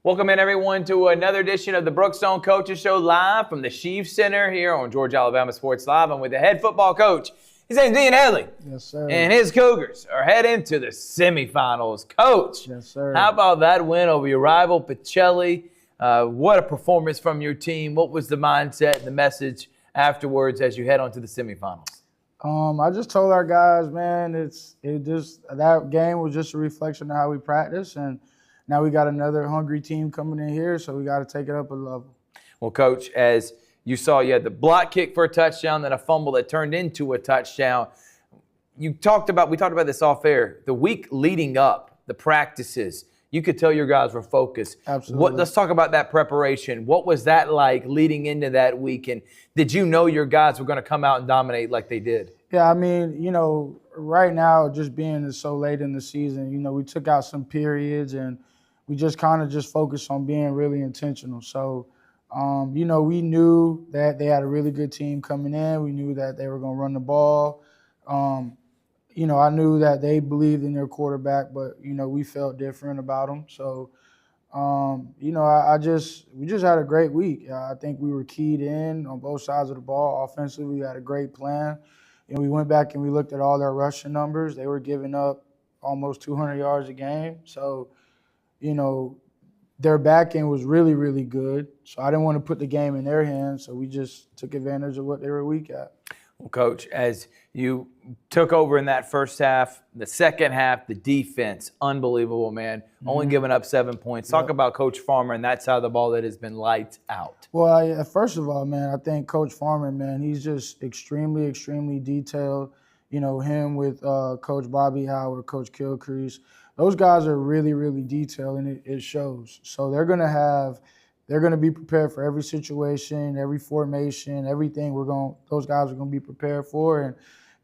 Welcome in, everyone, to another edition of the Brookstone Coaches Show live from the Sheaf Center here on Georgia Alabama Sports Live. I'm with the head football coach. His name's Ian Headley. Yes, sir. And his Cougars are heading to the semifinals. Coach, yes, sir. How about that win over your rival, Pacelli? What a performance from your team. What was the mindset and the message afterwards as you head on to the semifinals? I just told our guys, man, that game was just a reflection of how we practice, and now we got another hungry team coming in here, so we got to take it up a level. Well, Coach, as you saw, you had the block kick for a touchdown, then a fumble that turned into a touchdown. We talked about this off air. The week leading up, the practices, you could tell your guys were focused. Absolutely. Let's talk about that preparation. What was that like leading into that week? And did you know your guys were going to come out and dominate like they did? Yeah, I mean, right now, just being so late in the season, we took out some periods and we just kind of just focused on being really intentional. So, we knew that they had a really good team coming in. We knew that they were going to run the ball. I knew that they believed in their quarterback, but, we felt different about them. So, we just had a great week. I think we were keyed in on both sides of the ball. Offensively, we had a great plan. We went back and we looked at all their rushing numbers. They were giving up almost 200 yards a game. So, their back end was really, really good. So I didn't want to put the game in their hands. So we just took advantage of what they were weak at. Well, Coach, as you took over in that first half, the second half, the defense, unbelievable, man. Mm-hmm. Only giving up 7 points. Talk about Coach Farmer and that side of the ball that has been lights out. Well, first of all, man, I think Coach Farmer, man, he's just extremely, extremely detailed. Him with Coach Bobby Howard, Coach Kilcrease. Those guys are really, really detailed, and it shows. So they're going to be prepared for every situation, every formation, everything those guys are going to be prepared for.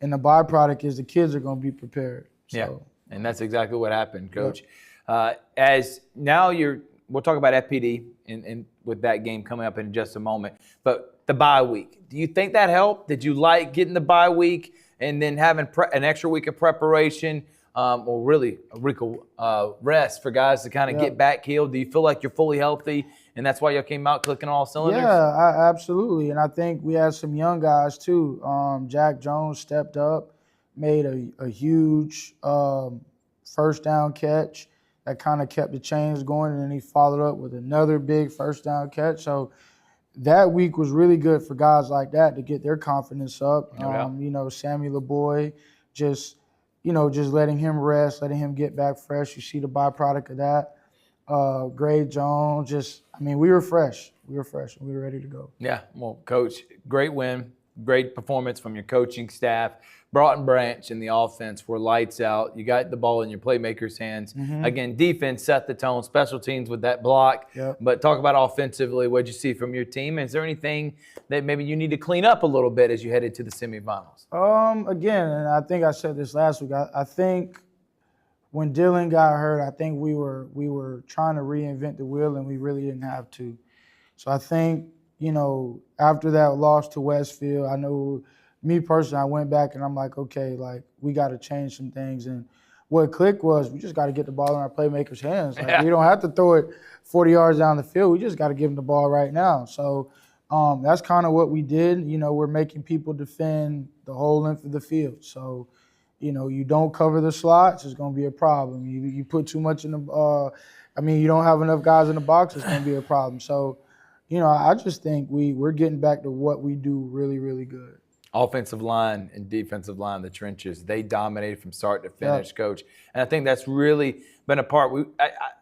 And the byproduct is the kids are going to be prepared. So. Yeah, and that's exactly what happened, Coach. Yep. As now we'll talk about FPD and with that game coming up in just a moment. But the bye week, do you think that helped? Did you like getting the bye week and then having an extra week of preparation? Or really a week of rest for guys to kind of get back healed? Do you feel like you're fully healthy and that's why y'all came out clicking all cylinders? Yeah, absolutely. And I think we had some young guys too. Jack Jones stepped up, made a huge first down catch that kind of kept the chains going, and then he followed up with another big first down catch. So that week was really good for guys like that to get their confidence up. Sammy LeBoy, just letting him rest, letting him get back fresh. You see the byproduct of that. Gray Jones, we were fresh. We were ready to go. Yeah, well, Coach, great win, great performance from your coaching staff. Broughton Branch and the offense were lights out. You got the ball in your playmakers' hands. Mm-hmm. Again, defense set the tone, special teams with that block. Yep. But talk about offensively, what did you see from your team? Is there anything that maybe you need to clean up a little bit as you headed to the semifinals? Again, and I think I said this last week, I think when Dylan got hurt, I think we were trying to reinvent the wheel, and we really didn't have to. So I think, after that loss to Westfield, I know me personally, I went back and I'm like, okay, we got to change some things. And what clicked was we just got to get the ball in our playmakers' hands. We don't have to throw it 40 yards down the field. We just got to give them the ball right now. So that's kind of what we did. We're making people defend the whole length of the field. So, you don't cover the slots, it's going to be a problem. You put too much in the you don't have enough guys in the box, it's going to be a problem. So, I just think we're getting back to what we do really, really good. Offensive line and defensive line, the trenches, they dominated from start to finish, Coach. And I think that's really been a part.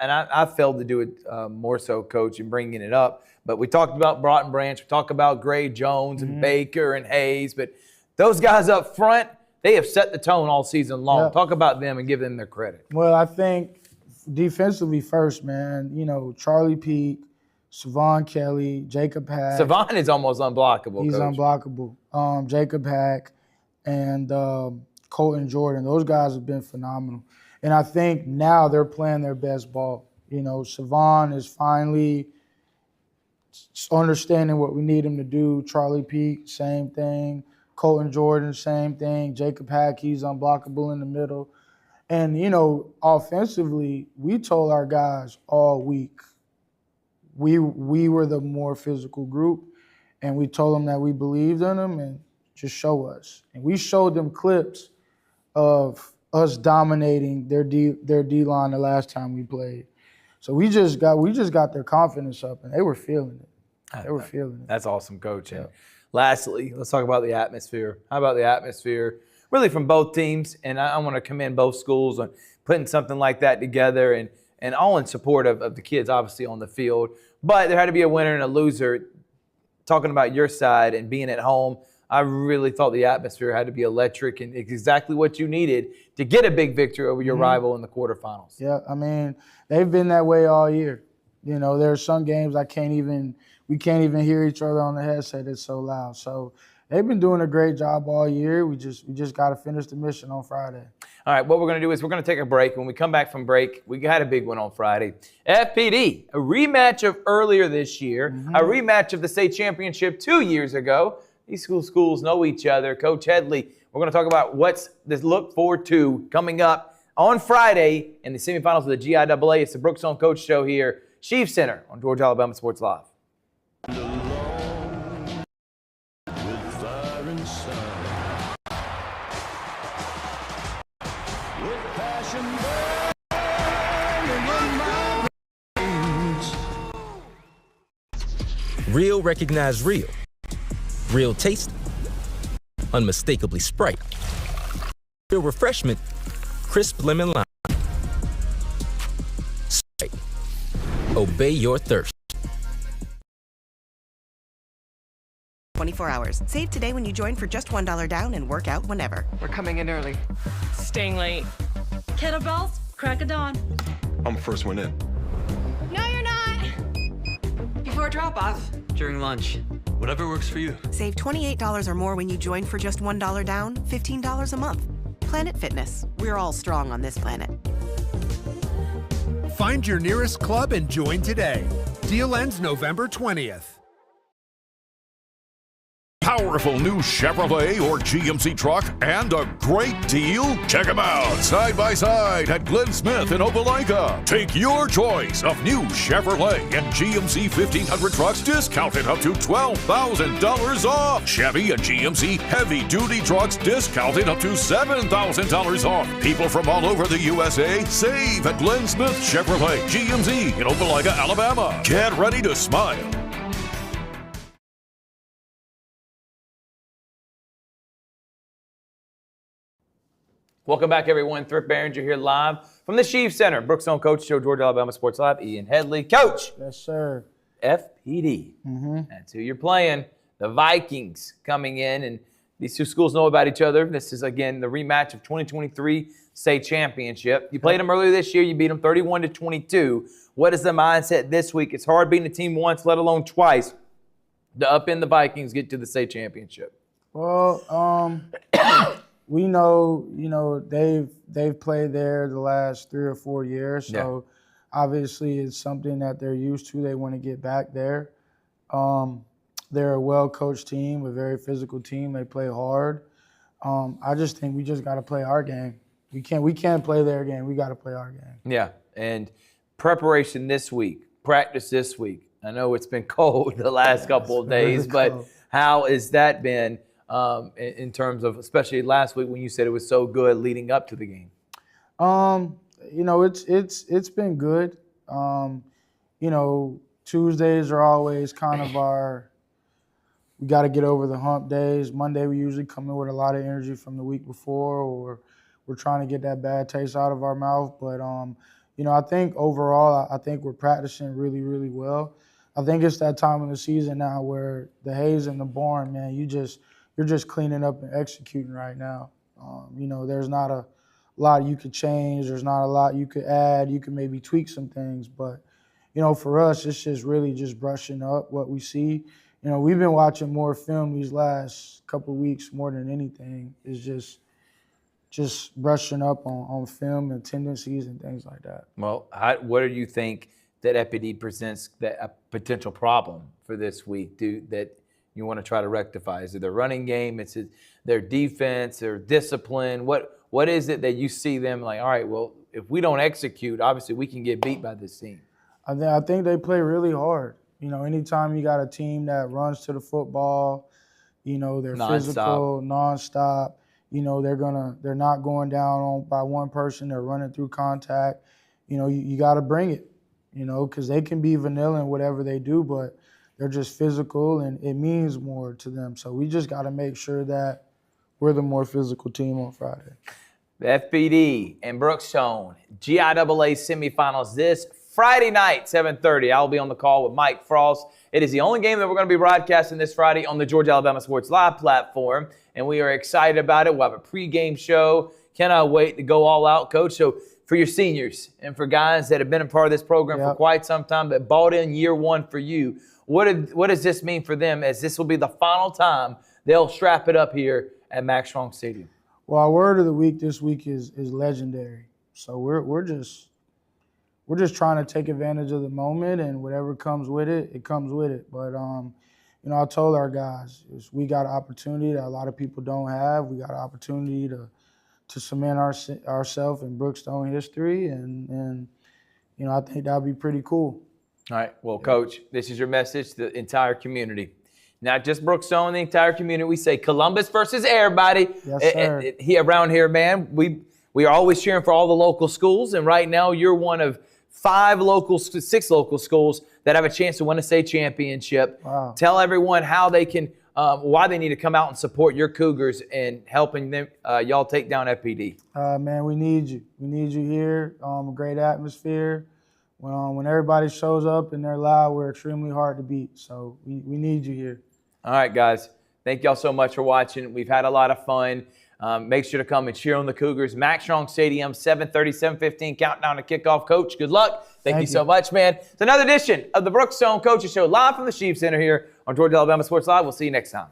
I failed to do it more so, Coach, in bringing it up. But we talked about Broughton Branch. We talked about Gray Jones and Baker and Hayes. But those guys up front, they have set the tone all season long. Talk about them and give them their credit. Well, I think defensively first, man, Charlie Peak, Savon Kelly, Jacob Hack. Savon is almost unblockable, He's Coach. Unblockable. Jacob Hack and Colton Jordan, those guys have been phenomenal. And I think now they're playing their best ball. Savon is finally understanding what we need him to do. Charlie Peak, same thing. Colton Jordan, same thing. Jacob Hack, he's unblockable in the middle. And, offensively, we told our guys all week, we were the more physical group, and we told them that we believed in them and just show us. And we showed them clips of us dominating their D line the last time we played. So we just got their confidence up, and they were feeling it. They were feeling it. That's awesome, Coach. Yeah. And lastly, let's talk about the atmosphere. How about the atmosphere, really from both teams? And I want to commend both schools on putting something like that together, and all in support of the kids, obviously, on the field. But there had to be a winner and a loser. Talking about your side and being at home, I really thought the atmosphere had to be electric, and it's exactly what you needed to get a big victory over your rival in the quarterfinals. Yeah, I mean, they've been that way all year. You know, there are some games we can't even hear each other on the headset. It's so loud. So they've been doing a great job all year. We just got to finish the mission on Friday. All right, what we're going to do is we're going to take a break. When we come back from break, we had a big one on Friday. FPD, a rematch of earlier this year, a rematch of the state championship 2 years ago. These schools know each other. Coach Headley, we're going to talk about what's to look forward to coming up on Friday in the semifinals of the GIAA. It's the Brookstone Coach Show here, Chiefs Center on Georgia Alabama Sports Live. Real recognize real. Real taste, unmistakably Sprite. Real refreshment, crisp lemon lime. Sprite. Obey your thirst. 24 hours. Save today when you join for just $1 down and work out whenever. We're coming in early. Staying late. Kettlebells, crack of dawn. I'm the first one in. No, you're not. Before drop-off. During lunch. Whatever works for you. Save $28 or more when you join for just $1 down, $15 a month. Planet Fitness. We're all strong on this planet. Find your nearest club and join today. Deal ends November 20th. Powerful new Chevrolet or GMC truck and a great deal? Check them out side by side at Glenn Smith in Opelika. Take your choice of new Chevrolet and GMC 1500 trucks discounted up to $12,000 off. Chevy and GMC heavy duty trucks discounted up to $7,000 off. People from all over the USA save at Glenn Smith Chevrolet GMC in Opelika, Alabama. Get ready to smile. Welcome back, everyone. Thrift Behringer here live from the Chiefs Center. Brookstone Coach Show, Georgia Alabama Sports Live. Ian Headley. Coach. Yes, sir. FPD. That's who you're playing. The Vikings coming in, and these two schools know about each other. This is, again, the rematch of 2023 state championship. You played them earlier this year. You beat them 31-22. What is the mindset this week? It's hard beating a team once, let alone twice, to upend the Vikings, get to the state championship. Well, we know, they've played there the last 3 or 4 years, so obviously it's something that they're used to. They want to get back there. They're a well-coached team, a very physical team. They play hard. I just think we just got to play our game. We can't play their game. We got to play our game. Yeah, and preparation this week, practice this week. I know it's been cold the last couple of days, but how has that been? In terms of, especially last week when you said it was so good leading up to the game? It's been good. Tuesdays are always kind of we got to get over the hump days. Monday we usually come in with a lot of energy from the week before, or we're trying to get that bad taste out of our mouth. But I think overall, I think we're practicing really, really well. I think it's that time of the season now where the hay's in the barn, man. You're just cleaning up and executing right now. There's not a lot you could change. There's not a lot you could add. You can maybe tweak some things. But, for us, it's just really just brushing up what we see. We've been watching more film these last couple of weeks more than anything. It's just brushing up on film and tendencies and things like that. Well, what do you think that FPD presents that a potential problem for this week that you want to try to rectify? Is it their running game? It's their defense, their discipline? What is it that you see them like, all right, well, if we don't execute, obviously we can get beat by this team? I think they play really hard. You know, anytime you got a team that runs to the football, you know, they're physical, nonstop. You know, they're not going down by one person. They're running through contact. You know, you got to bring it. You know, because they can be vanilla in whatever they do, but they're just physical and it means more to them. So we just got to make sure that we're the more physical team on Friday. The FPD and Brookstone GIAA semifinals this Friday night, 7:30. I'll be on the call with Mike Frost. It is the only game that we're going to be broadcasting this Friday on the Georgia-Alabama Sports Live platform, and we are excited about it. We'll have a pregame show. Cannot wait to go all out, Coach. So for your seniors and for guys that have been a part of this program for quite some time that bought in year one for you, what does this mean for them, as this will be the final time they'll strap it up here at Max Strong Stadium? Well, our word of the week this week is legendary. So we're just trying to take advantage of the moment, and whatever comes with it, it comes with it. But you know, I told our guys we got an opportunity that a lot of people don't have. We got an opportunity to cement ourselves in Brookstone history, and you know, I think that would be pretty cool. All right. Well, Coach, this is your message to the entire community. Not just Brookstone, the entire community. We say Columbus versus everybody. Yes, sir. Around here, man, we are always cheering for all the local schools, and right now you're one of 6 local schools that have a chance to win a state championship. Wow. Tell everyone how they can, why they need to come out and support your Cougars and helping them, y'all take down FPD. Man, we need you. We need you here. Great atmosphere. When everybody shows up and they're loud, we're extremely hard to beat. So we need you here. All right, guys. Thank y'all so much for watching. We've had a lot of fun. Make sure to come and cheer on the Cougars. Max Strong Stadium, 7:30, 7:15, countdown to kickoff. Coach, good luck. Thank you so much, man. It's another edition of the Brookstone Coaches Show, live from the Sheep Center here on Georgia Alabama Sports Live. We'll see you next time.